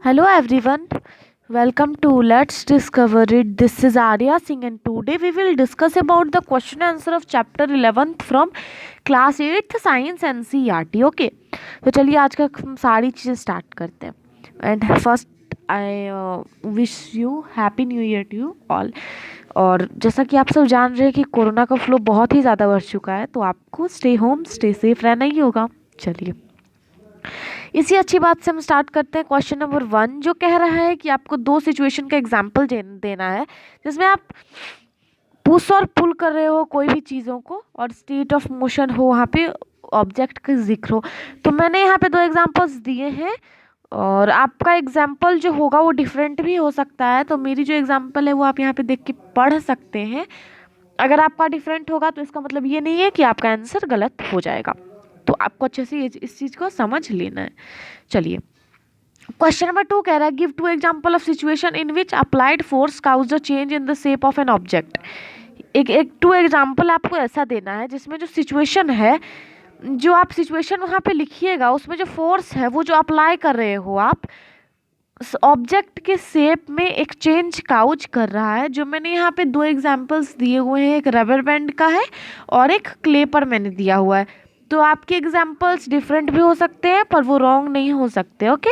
Hello everyone, welcome to Let's Discover It. This is Arya Singh and today we will discuss about the question answer of chapter 11th from class 8th science NCERT. Okay, तो चलिए आज का हम सारी चीज़ें start करते हैं and first I wish you happy new year to you all. और जैसा कि आप सब जान रहे हैं कि कोरोना का फ्लो बहुत ही ज़्यादा बढ़ चुका है, तो आपको स्टे होम स्टे सेफ रहना ही होगा। चलिए इसी अच्छी बात से हम स्टार्ट करते हैं। क्वेश्चन नंबर 1 जो कह रहा है कि आपको दो सिचुएशन का एग्जाम्पल देना है जिसमें आप पुश और पुल कर रहे हो कोई भी चीज़ों को और स्टेट ऑफ मोशन हो, वहाँ पे ऑब्जेक्ट का जिक्र हो। तो मैंने यहाँ पे दो एग्जांपल्स दिए हैं और आपका एग्जाम्पल जो होगा वो डिफरेंट भी हो सकता है। तो मेरी जो एग्जाम्पल है वो आप यहाँ पे देख के पढ़ सकते हैं। अगर आपका डिफरेंट होगा तो इसका मतलब ये नहीं है कि आपका आंसर गलत हो जाएगा, तो आपको अच्छे से इस चीज़ को समझ लेना है। चलिए क्वेश्चन नंबर 2 कह रहा है give two example of situation in which applied force cause the change in the shape of an object. एक टू एग्जांपल आपको ऐसा देना है जिसमें जो सिचुएशन है, जो आप सिचुएशन वहाँ पे लिखिएगा उसमें जो फोर्स है वो जो अप्लाई कर रहे हो आप ऑब्जेक्ट के शेप में एक चेंज काउज कर रहा है। जो मैंने यहाँ पे दो एग्जांपल्स दिए हुए हैं, एक रबर बैंड का है और एक क्ले पर मैंने दिया हुआ है। तो आपके एग्जांपल्स डिफरेंट भी हो सकते हैं पर वो रॉन्ग नहीं हो सकते। ओके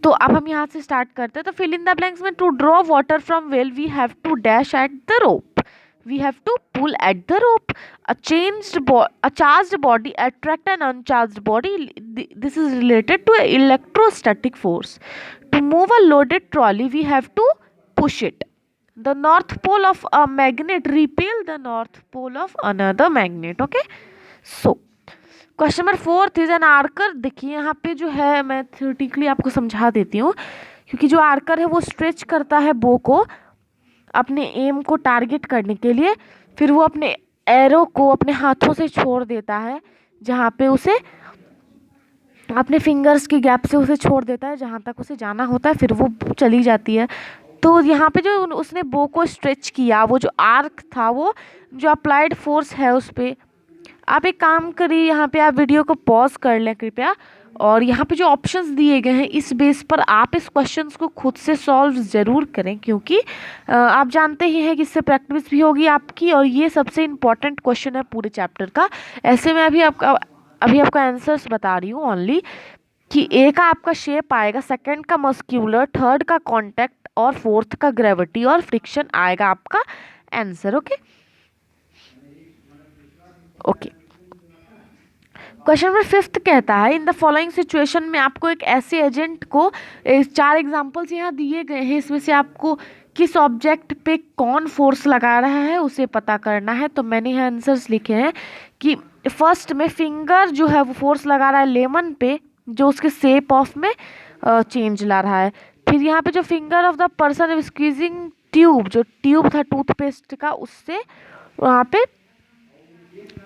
तो अब हम यहाँ से स्टार्ट करते हैं। तो फिल इन द ब्लैंक्स में to draw water from well we have to dash at the rope, we have to pull at the rope, a charged body attract an uncharged body. This is related to electrostatic force. To move a loaded trolley we have to push it. The north pole of a magnet repel the north pole of another magnet. Okay, so question number 4 is an archer. देखिए यहाँ पे जो है मैं theoretically आपको समझा देती हूँ, क्योंकि जो आर्कर है वो स्ट्रेच करता है बो को अपने एम को टारगेट करने के लिए, फिर वो अपने एरो को अपने हाथों से छोड़ देता है जहाँ पे उसे अपने फिंगर्स की गैप से उसे छोड़ देता है जहाँ तक उसे जाना होता है, फिर वो चली जाती है। तो यहाँ पे जो उसने बो को स्ट्रेच किया, वो जो आर्क था, वो जो अप्लाइड फोर्स है उस पर आप एक काम करिए, यहाँ पे आप वीडियो को पॉज कर लें कृपया, और यहाँ पे जो ऑप्शंस दिए गए हैं इस बेस पर आप इस क्वेश्चंस को खुद से सॉल्व ज़रूर करें, क्योंकि आप जानते ही हैं कि इससे प्रैक्टिस भी होगी आपकी और ये सबसे इम्पॉर्टेंट क्वेश्चन है पूरे चैप्टर का। ऐसे में अभी आपका आंसर्स बता रही हूँ ओनली कि ए का आपका शेप आएगा, सेकंड का मस्क्यूलर, थर्ड का कॉन्टैक्ट और फोर्थ का ग्रेविटी और फ्रिक्शन आएगा आपका आंसर। ओके क्वेश्चन नंबर 5 कहता है इन द फॉलोइंग सिचुएशन में आपको एक ऐसे एजेंट को, चार एग्जांपल्स यहाँ दिए गए हैं, इसमें से आपको किस ऑब्जेक्ट पे कौन फोर्स लगा रहा है उसे पता करना है। तो मैंने यहाँ आंसर्स लिखे हैं कि फर्स्ट में फिंगर जो है वो फोर्स लगा रहा है लेमन पे, जो उसके शेप ऑफ में चेंज ला रहा है। फिर यहाँ पे जो finger of the person squeezing tube, जो ट्यूब था टूथपेस्ट का, उससे वहाँ पे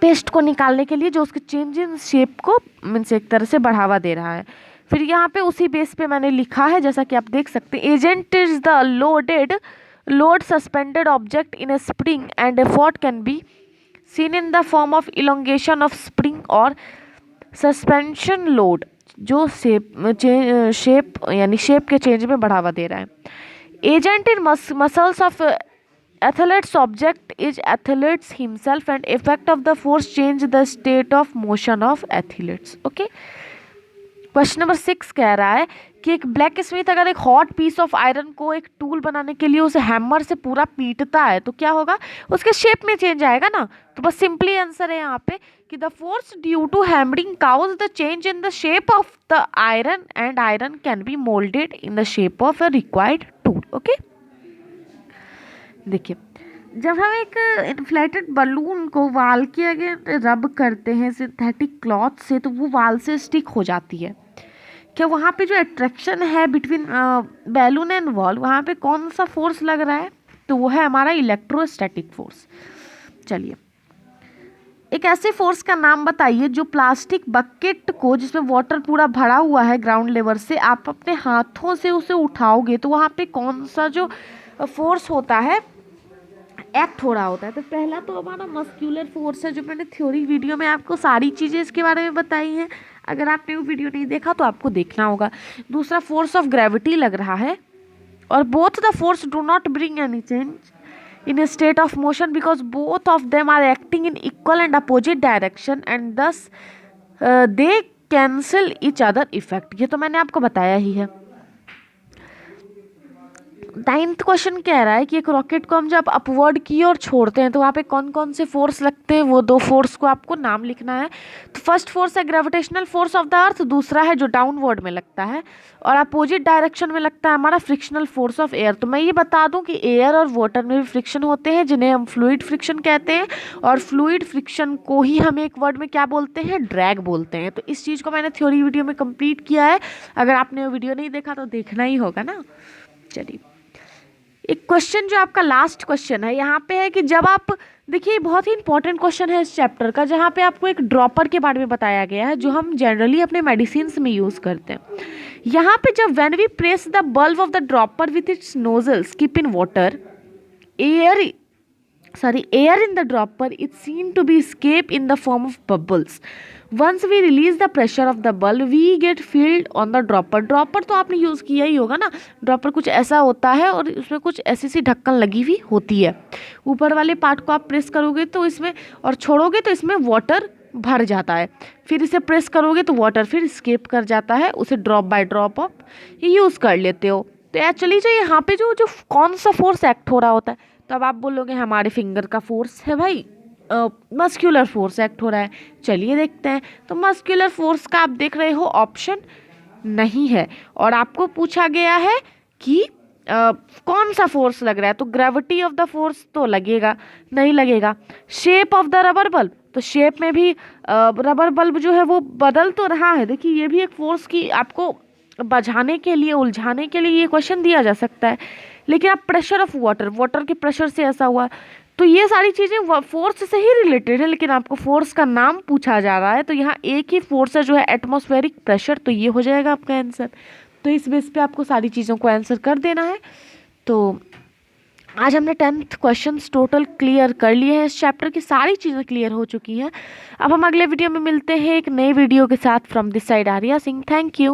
पेस्ट को निकालने के लिए जो उसके चेंज इन शेप को मीन्स एक तरह से बढ़ावा दे रहा है। फिर यहाँ पे उसी बेस पे मैंने लिखा है, जैसा कि आप देख सकते हैं, agent is the load suspended object in A spring and effort can be seen in the form of elongation of spring और सस्पेंशन लोड, जो शेप यानी शेप के चेंज में बढ़ावा दे रहा है। Agent in muscles of athlete's object is athletes himself and effect of the force change the state of motion of athletes. Okay, question number 6 कह रहा है कि एक ब्लैक स्मिथ अगर एक हॉट पीस ऑफ आयरन को एक टूल बनाने के लिए उसे हैमर से पूरा पीटता है तो क्या होगा, उसके शेप में चेंज आएगा ना। तो बस सिंपली आंसर है यहाँ पे कि the force due to hammering cause the change in the shape of the iron and iron can be moulded in the shape of a required tool. Okay देखिए जब हम एक इन्फ्लेटेड बलून को वाल के आगे रब करते हैं सिंथेटिक क्लॉथ से, तो वो वाल से स्टिक हो जाती है। क्या वहाँ पे जो अट्रैक्शन है बिटवीन बैलून एंड वॉल, वहाँ पे कौन सा फोर्स लग रहा है, तो वो है हमारा इलेक्ट्रोस्टैटिक फोर्स। चलिए एक ऐसे फोर्स का नाम बताइए जो प्लास्टिक बकेट को, जिसमें वाटर पूरा भरा हुआ है ग्राउंड लेवल से, आप अपने हाथों से उसे उठाओगे तो वहाँ पे कौन सा जो फोर्स होता है एक्ट हो रहा होता है। तो पहला तो हमारा मस्क्यूलर फोर्स है, जो मैंने थ्योरी वीडियो में आपको सारी चीज़ें इसके बारे में बताई हैं। अगर आपने वो वीडियो नहीं देखा तो आपको देखना होगा। दूसरा फोर्स ऑफ ग्रेविटी लग रहा है, और both the force do not bring any change in a state of motion because both of them are acting in equal and opposite direction and thus they cancel each other effect। ये तो मैंने आपको बताया ही है। 9th question कह रहा है कि एक रॉकेट को हम जब अपवर्ड की ओर छोड़ते हैं तो वहाँ पे कौन कौन से फोर्स लगते हैं, वो 2 फोर्स को आपको नाम लिखना है। तो फर्स्ट फोर्स है gravitational force of the earth, दूसरा है जो डाउनवर्ड में लगता है, और अपोजिट डायरेक्शन में लगता है हमारा फ्रिक्शनल फोर्स ऑफ एयर। तो मैं ये बता दूं कि एयर और वाटर में भी फ्रिक्शन होते हैं जिन्हें हम फ्लूइड फ्रिक्शन कहते हैं, और फ्लूइड फ्रिक्शन को ही हम एक वर्ड में क्या बोलते हैं, ड्रैग बोलते हैं। तो इस चीज़ को मैंने थ्योरी वीडियो में कंप्लीट किया है, अगर आपने वो वीडियो नहीं देखा तो देखना ही होगा ना। चलिए, एक क्वेश्चन जो आपका लास्ट क्वेश्चन है यहाँ पे है कि जब आप देखिए, बहुत ही इंपॉर्टेंट क्वेश्चन है इस चैप्टर का, जहाँ पे आपको एक ड्रॉपर के बारे में बताया गया है जो हम जनरली अपने मेडिसिन में यूज़ करते हैं। यहाँ पे जब when we press the bulb of the dropper with its nozzles keep in water air in the dropper is seen to be escape in the form of bubbles. Once we release the pressure of the bulb we get filled on the dropper। Dropper तो आपने use किया ही होगा ना। Dropper कुछ ऐसा होता है और उसमें कुछ ऐसी सी ढक्कन लगी हुई होती है। ऊपर वाले पार्ट को आप प्रेस करोगे तो इसमें और छोड़ोगे तो इसमें वाटर भर जाता है, फिर इसे प्रेस करोगे तो वाटर फिर स्केप कर जाता है, उसे ड्रॉप बाय ड्रॉप आप यूज़ कर लेते हो। तो एक्चुअली जो यहाँ पे जो जो कौन सा फोर्स एक्ट हो रहा होता है, तो अब आप बोलोगे हमारे फिंगर का फोर्स है भाई, मस्क्यूलर फोर्स एक्ट हो रहा है। चलिए देखते हैं। तो मस्क्यूलर फोर्स का आप देख रहे हो ऑप्शन नहीं है, और आपको पूछा गया है कि कौन सा फोर्स लग रहा है, तो ग्रेविटी ऑफ द फोर्स तो लगेगा नहीं लगेगा। Shape of the rubber bulb, तो शेप में भी रबर बल्ब जो है वो बदल तो रहा है। देखिए, ये भी एक फोर्स की आपको बझाने के लिए, उलझाने के लिए ये क्वेश्चन दिया जा सकता है। लेकिन आप प्रेशर ऑफ वाटर के प्रेशर से ऐसा हुआ, तो ये सारी चीज़ें फोर्स से ही रिलेटेड है, लेकिन आपको फोर्स का नाम पूछा जा रहा है। तो यहाँ एक ही फोर्स है जो है एटमॉस्फेरिक प्रेशर, तो ये हो जाएगा आपका आंसर। तो इस बेस पे आपको सारी चीज़ों को आंसर कर देना है। तो आज हमने 10th क्वेश्चंस टोटल क्लियर कर लिए हैं, इस चैप्टर की सारी चीज़ें क्लियर हो चुकी हैं। अब हम अगले वीडियो में मिलते हैं एक नए वीडियो के साथ। From this side Arya Singh, thank you.